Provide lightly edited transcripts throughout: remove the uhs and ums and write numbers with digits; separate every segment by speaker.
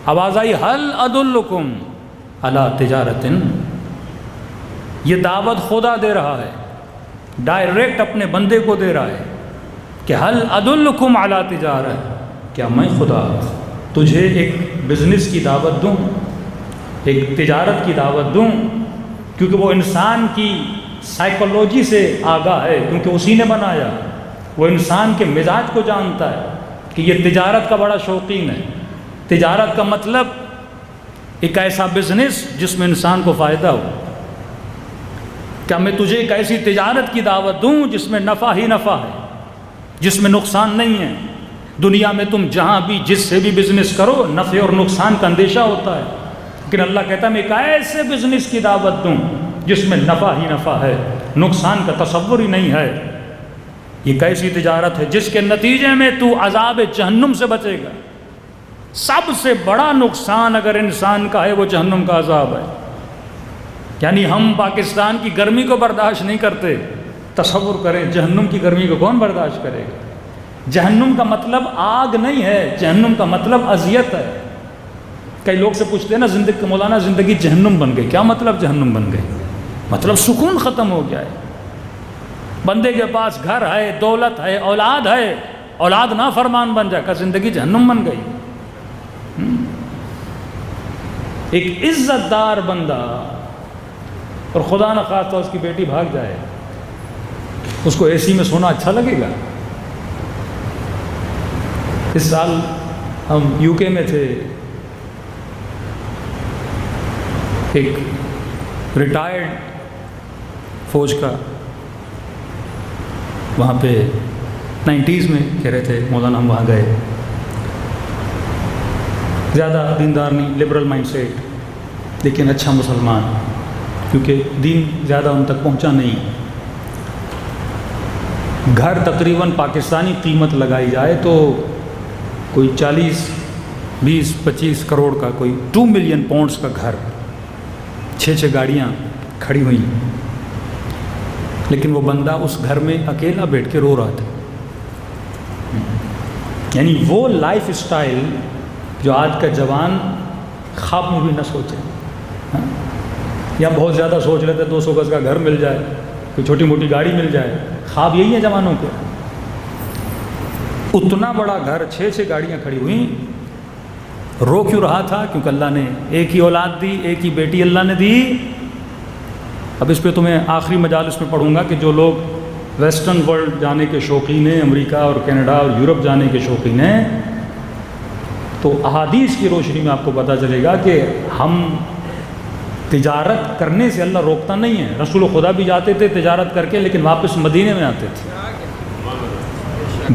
Speaker 1: آواز آئی حل ادلکم علی تجارت، یہ دعوت خدا دے رہا ہے، ڈائریکٹ اپنے بندے کو دے رہا ہے کہ حل ادلکم علی تجارت، کیا میں خدا تجھے ایک بزنس کی دعوت دوں، ایک تجارت کی دعوت دوں؟ کیونکہ وہ انسان کی سائیکولوجی سے آگاہ ہے، کیونکہ اسی نے بنایا، وہ انسان کے مزاج کو جانتا ہے کہ یہ تجارت کا بڑا شوقین ہے۔ تجارت کا مطلب ایک ایسا بزنس جس میں انسان کو فائدہ ہو۔ کیا میں تجھے ایک ایسی تجارت کی دعوت دوں جس میں نفع ہی نفع ہے، جس میں نقصان نہیں ہے؟ دنیا میں تم جہاں بھی جس سے بھی بزنس کرو نفع اور نقصان کا اندیشہ ہوتا ہے، لیکن اللہ کہتا ہے میں ایک ایسے بزنس کی دعوت دوں جس میں نفع ہی نفع ہے، نقصان کا تصور ہی نہیں ہے۔ یہ کیسی تجارت ہے جس کے نتیجے میں تو عذاب جہنم سے بچے گا۔ سب سے بڑا نقصان اگر انسان کا ہے وہ جہنم کا عذاب ہے۔ یعنی ہم پاکستان کی گرمی کو برداشت نہیں کرتے، تصور کریں جہنم کی گرمی کو کون برداشت کرے گا؟ جہنم کا مطلب آگ نہیں ہے، جہنم کا مطلب اذیت ہے۔ کئی لوگ سے پوچھتے ہیں نا زندگی مولانا زندگی جہنم بن گئی، کیا مطلب جہنم بن گئی؟ مطلب سکون ختم ہو گیا ہے۔ بندے کے پاس گھر ہے، دولت ہے، اولاد ہے، اولاد نافرمان بن جائے، کہ زندگی جہنم بن گئی۔ ایک عزت دار بندہ اور خدا نخواستہ اس کی بیٹی بھاگ جائے، اس کو اے سی میں سونا اچھا لگے گا؟ اس سال ہم یو کے میں تھے، ایک ریٹائرڈ فوج کا، وہاں پہ 90s میں کہہ رہے تھے مولانا ہم وہاں گئے، زیادہ دیندار نہیں، لبرل مائنڈ سیٹ، لیکن اچھا مسلمان، کیونکہ دین زیادہ ان تک پہنچا نہیں۔ گھر تقریباً پاکستانی قیمت لگائی جائے تو کوئی 40 20 25 کروڑ کا، کوئی 2 ملین پاؤنڈز کا گھر، 6 گاڑیاں کھڑی ہوئی، لیکن وہ بندہ اس گھر میں اکیلا بیٹھ کے رو رہا تھا۔ یعنی وہ لائف سٹائل جو آج کا جوان خواب میں بھی نہ سوچے، یا بہت زیادہ سوچ لیتے 200 گز کا گھر مل جائے، کوئی چھوٹی موٹی گاڑی مل جائے، خواب یہی ہے جوانوں کے۔ اتنا بڑا گھر، 6 گاڑیاں کھڑی ہوئیں، رو کیوں رہا تھا؟ کیونکہ اللہ نے ایک ہی اولاد دی، ایک ہی بیٹی اللہ نے دی۔ اب اس پہ تمہیں آخری مجالس میں پڑھوں گا کہ جو لوگ ویسٹرن ورلڈ جانے کے شوقین ہیں، امریکہ اور کینیڈا اور یورپ جانے کے شوقین ہیں، تو احادیث کی روشنی میں آپ کو پتہ چلے گا کہ ہم تجارت کرنے سے اللہ روکتا نہیں ہے۔ رسول خدا بھی جاتے تھے تجارت کر کے، لیکن واپس مدینے میں آتے تھے۔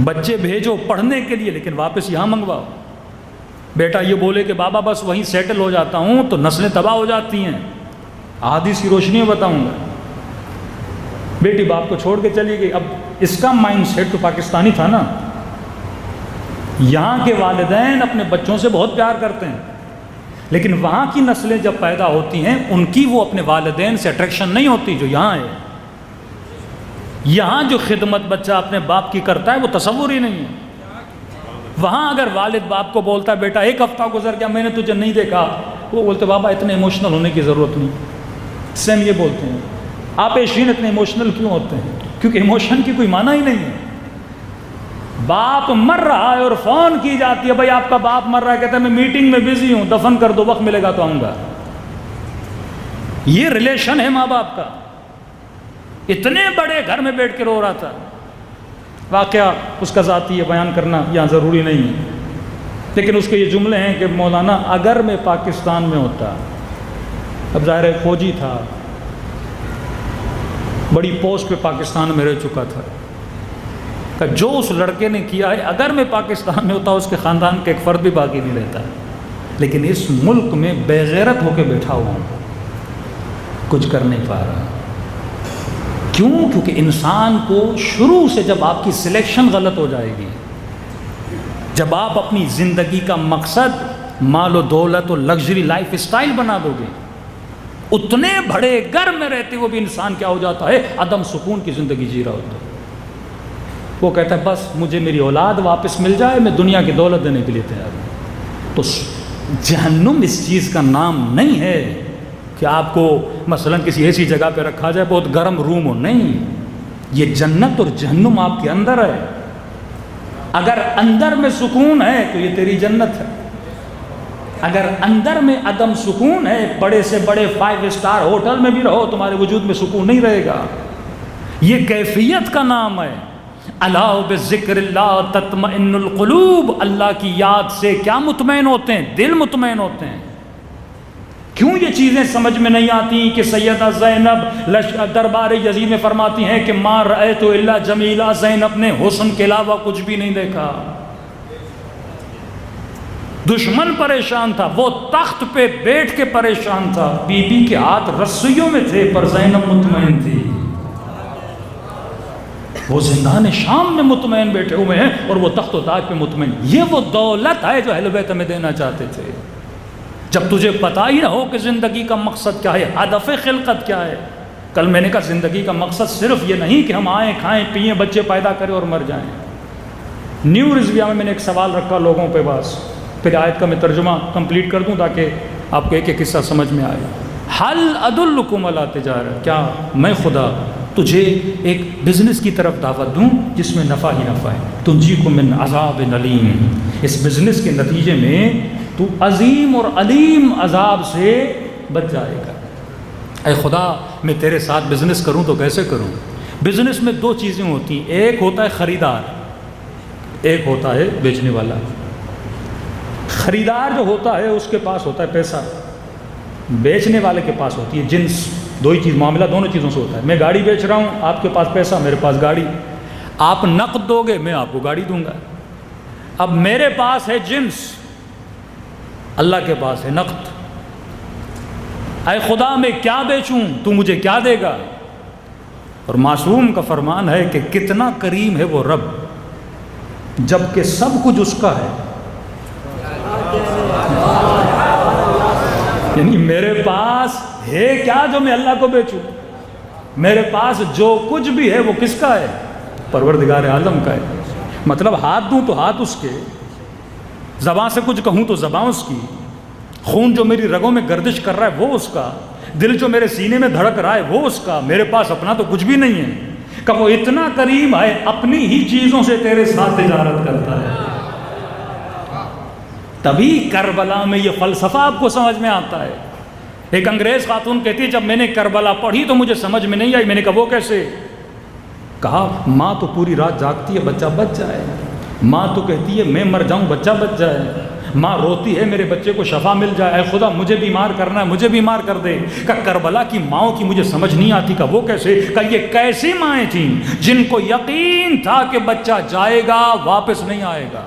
Speaker 1: بچے بھیجو پڑھنے کے لیے، لیکن واپس یہاں منگواؤ۔ بیٹا یہ بولے کہ بابا بس وہیں سیٹل ہو جاتا ہوں، تو نسلیں تباہ ہو جاتی ہیں۔ احادیث کی روشنی میں بتاؤں گا۔ بیٹی باپ کو چھوڑ کے چلی گئی، اب اس کا مائنڈ سیٹ تو پاکستانی تھا نا۔ یہاں کے والدین اپنے بچوں سے بہت پیار کرتے ہیں، لیکن وہاں کی نسلیں جب پیدا ہوتی ہیں ان کی وہ اپنے والدین سے اٹریکشن نہیں ہوتی جو یہاں ہے۔ یہاں جو خدمت بچہ اپنے باپ کی کرتا ہے وہ تصور ہی نہیں ہے۔ وہاں اگر والد باپ کو بولتا ہے بیٹا 1 ہفتہ گزر گیا میں نے تجھے نہیں دیکھا، وہ بولتے بابا اتنے ایموشنل ہونے کی ضرورت نہیں۔ سیم یہ بولتے ہیں آپ ایشین اتنے ایموشنل کیوں ہوتے ہیں؟ کیونکہ ایموشن کی کوئی معنی ہی نہیں ہے۔ باپ مر رہا ہے اور فون کی جاتی ہے، بھائی آپ کا باپ مر رہا ہے، کہتا ہے میں میٹنگ میں بزی ہوں، دفن کر دو، وقت ملے گا تو آؤں گا۔ یہ ریلیشن ہے ماں باپ کا۔ اتنے بڑے گھر میں بیٹھ کے رو رہا تھا۔ واقعہ اس کا ذاتی ہے، بیان کرنا یہاں ضروری نہیں ہے، لیکن اس کے یہ جملے ہیں کہ مولانا اگر میں پاکستان میں ہوتا، اب ظاہر ہے فوجی تھا، بڑی پوسٹ پہ پاکستان میں رہ چکا تھا، کہ جو اس لڑکے نے کیا ہے اگر میں پاکستان میں ہوتا اس کے خاندان کے ایک فرد بھی باقی نہیں رہتا، لیکن اس ملک میں بے غیرت ہو کے بیٹھا ہوا ہوں، کچھ کر نہیں پا رہا۔ کیوں؟ کیونکہ انسان کو شروع سے جب آپ کی سلیکشن غلط ہو جائے گی، جب آپ اپنی زندگی کا مقصد مال و دولت و لگژری لائف سٹائل بنا دو گے، اتنے بڑے گھر میں رہتے ہوئے بھی انسان کیا ہو جاتا ہے؟ عدم سکون کی زندگی جی رہا ہوتا ہے۔ وہ کہتا ہے بس مجھے میری اولاد واپس مل جائے، میں دنیا کی دولت دینے کے لیے تیار ہوں۔ تو جہنم اس چیز کا نام نہیں ہے کہ آپ کو مثلا کسی ایسی جگہ پہ رکھا جائے بہت گرم روم ہو، نہیں، یہ جنت اور جہنم آپ کے اندر ہے۔ اگر اندر میں سکون ہے تو یہ تیری جنت ہے، اگر اندر میں عدم سکون ہے، بڑے سے بڑے 5 اسٹار ہوٹل میں بھی رہو تمہارے وجود میں سکون نہیں رہے گا۔ یہ کیفیت کا نام ہے۔ الا بذکر اللہ تطمئن القلوب، اللہ کی یاد سے کیا مطمئن ہوتے ہیں؟ دل مطمئن ہوتے ہیں۔ کیوں یہ چیزیں سمجھ میں نہیں آتی کہ سیدہ زینب دربار یزید میں فرماتی ہیں کہ ما رأیت الا جمیلہ، زینب نے حسن کے علاوہ کچھ بھی نہیں دیکھا۔ دشمن پریشان تھا، وہ تخت پہ بیٹھ کے پریشان تھا، بی بی کے ہاتھ رسیوں میں تھے پر زینب مطمئن تھی۔ وہ زندان شام میں مطمئن بیٹھے ہوئے ہیں اور وہ تخت و تاج پہ مطمئن۔ یہ وہ دولت ہے جو اہل بیت ہمیں دینا چاہتے تھے۔ جب تجھے پتہ ہی نہ ہو کہ زندگی کا مقصد کیا ہے، ہدف خلقت کیا ہے۔ کل میں نے کہا زندگی کا مقصد صرف یہ نہیں کہ ہم آئیں کھائیں پیئیں بچے پیدا کریں اور مر جائیں۔ نیو رضویہ میں نے ایک سوال رکھا لوگوں پہ، بس پھر آیت کا میں ترجمہ کمپلیٹ کر دوں تاکہ آپ کو ایک ایک قصہ سمجھ میں آئے۔ حل ادلکم علی تجارت، کیا میں خدا تجھے ایک بزنس کی طرف دعوت دوں جس میں نفع ہی نفع ہے؟ تنجیکم من عذاب علیم، اس بزنس کے نتیجے میں تو عظیم اور علیم عذاب سے بچ جائے گا۔ اے خدا میں تیرے ساتھ بزنس کروں تو کیسے کروں؟ بزنس میں 2 چیزیں ہوتی ہیں، ایک ہوتا ہے خریدار، ایک ہوتا ہے بیچنے والا۔ خریدار جو ہوتا ہے اس کے پاس ہوتا ہے پیسہ، بیچنے والے کے پاس ہوتی ہے جنس۔ 2 ہی چیز، معاملہ دونوں چیزوں سے ہوتا ہے۔ میں گاڑی بیچ رہا ہوں، آپ کے پاس پیسہ، میرے پاس گاڑی۔ آپ نقد دو گے، میں آپ کو گاڑی دوں گا۔ اب میرے پاس ہے جنس، اللہ کے پاس ہے نقد۔ اے خدا میں کیا بیچوں، تو مجھے کیا دے گا؟ اور معصوم کا فرمان ہے کہ کتنا کریم ہے وہ رب، جبکہ سب کچھ اس کا ہے۔ یعنی میرے پاس ہے کیا جو میں اللہ کو بیچوں؟ میرے پاس جو کچھ بھی ہے وہ کس کا ہے؟ پروردگار عالم کا ہے۔ مطلب ہاتھ دوں تو ہاتھ اس کے، زبان سے کچھ کہوں تو زبان اس کی، خون جو میری رگوں میں گردش کر رہا ہے وہ اس کا، دل جو میرے سینے میں دھڑک رہا ہے وہ اس کا۔ میرے پاس اپنا تو کچھ بھی نہیں ہے۔ کہ وہ اتنا کریم ہے، اپنی ہی چیزوں سے تیرے ساتھ تجارت کرتا ہے۔ تبھی کربلا میں یہ فلسفہ آپ کو سمجھ میں آتا ہے۔ ایک انگریز خاتون کہتی ہے جب میں نے کربلا پڑھی تو مجھے سمجھ میں نہیں آئی۔ میں نے کہا وہ کیسے؟ کہا ماں تو پوری رات جاگتی ہے بچہ بچ جائے، ماں تو کہتی ہے میں مر جاؤں بچہ بچ جائے، ماں روتی ہے میرے بچے کو شفا مل جائے، اے خدا مجھے بیمار کرنا ہے، مجھے بیمار کر دے۔ کہ کربلا کی ماؤں کی مجھے سمجھ نہیں آتی۔ کہ وہ کیسے؟ کہ یہ کیسی مائیں تھیں جن کو یقین تھا کہ بچہ جائے گا واپس نہیں آئے گا،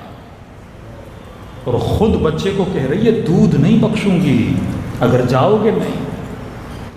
Speaker 1: اور خود بچے کو کہہ رہی ہے دودھ نہیں بخشوں گی اگر جاؤ گے نہیں۔